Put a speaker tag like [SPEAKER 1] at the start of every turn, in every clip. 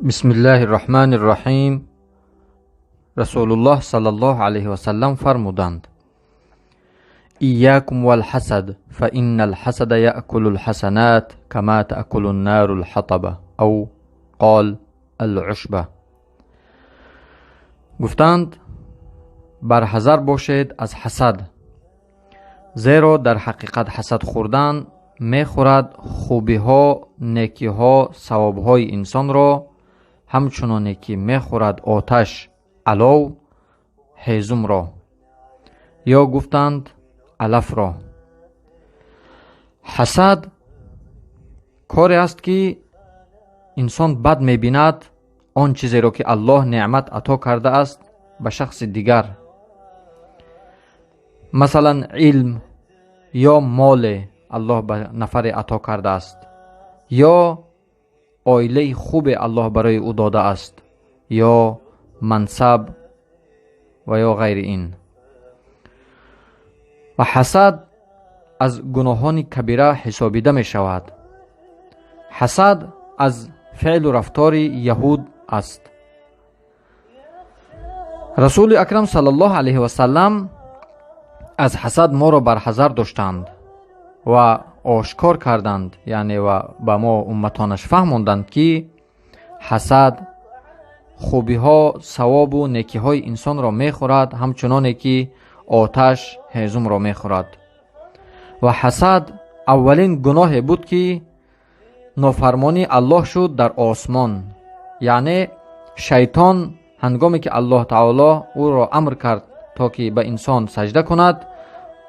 [SPEAKER 1] بسم الله الرحمن الرحیم. رسول الله صلی الله علیه و سلم فرمودند: ایاکم والحسد فإن الحسد یأکل الحسنات کما تأکل النار الحطب او قال العشبه. گفتند بر حذر باشید از حسد، زیرا در حقیقت حسد خوردن می خورد خوبی ها، نیکی ها، ثواب های انسان را، همچنان که می خورد آتش علو هیزم را، یا گفتند علف را. حسد کاری است که انسان بد می بیند آن چیزی را که الله نعمت عطا کرده است به شخص دیگر، مثلا علم یا مال الله به نفر عطا کرده است، یا عائله خوب الله برای او داده است، یا منصب و یا غیر این. و حسد از گناهان کبیره حسابیده می شود. حسد از فعل و رفتار یهود است. رسول اکرم صلی الله علیه و سلم از حسد ما را بر حذر داشتند و آشکار کردند، یعنی و به ما امتانش فهموندند که حسد خوبی ها، ثواب و نیکی های انسان را می خورد، همچنان که آتش هیزم را می خورد. و حسد اولین گناه بود که نافرمانی الله شد در آسمان، یعنی شیطان هنگامی که الله تعالی او را امر کرد تا که به انسان سجده کند،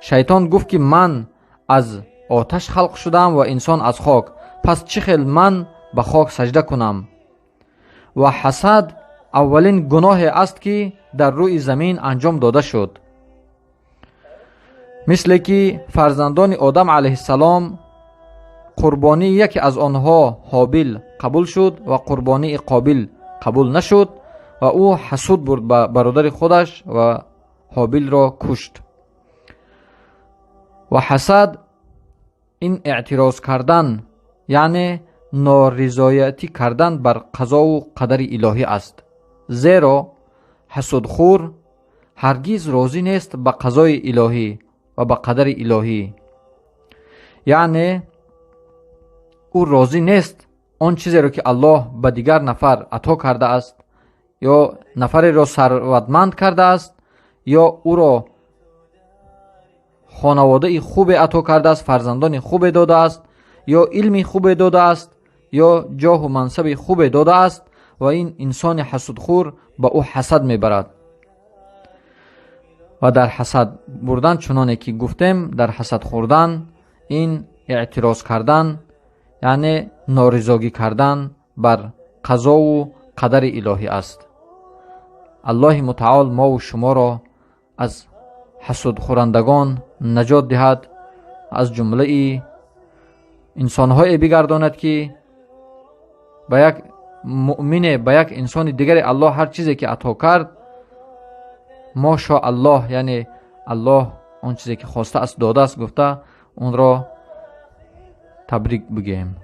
[SPEAKER 1] شیطان گفت که من از آتش خلق شدم و انسان از خاک، پس چه خیل من به خاک سجده کنم. و حسد اولین گناه است که در روی زمین انجام داده شد، مثل که فرزندان آدم علیه السلام قربانی یکی از آنها هابیل قبول شد و قربانی قابیل قبول نشد و او حسود برد به برادر خودش و هابیل را کشت. و حسد این اعتراض کردن، یعنی نارضایتی کردن بر قضا و قدر الهی است، زیرا حسودخور هرگز راضی نیست به قضای الهی و به قدر الهی، یعنی او راضی نیست آن چیزی را که الله به دیگر نفر عطا کرده است، یا نفری را ثروتمند کرده است، یا او را خانواده خوب عطا کرده است، فرزندان خوب داده است، یا علم خوب داده است، یا جاه و منصب خوب داده است، و این انسان حسودخور به او حسد میبرد. و در حسد بردن چنانه که گفتیم، در حسد خوردن این اعتراض کردن، یعنی نارضایی کردن بر قضا و قدر الهی است. الله متعال ما و شما را از حسود خورندگان نجات دهد، از جمله انسان‌های بگرداند که به یک مؤمن، به یک انسان دیگر الله هر چیزی که عطا کرد ماشاء الله، یعنی الله اون چیزی که خواسته است داده است گفته اون را تبریک بگیم.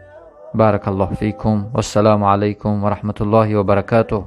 [SPEAKER 1] بارک الله فیکم و السلام علیکم و رحمت الله و برکاته.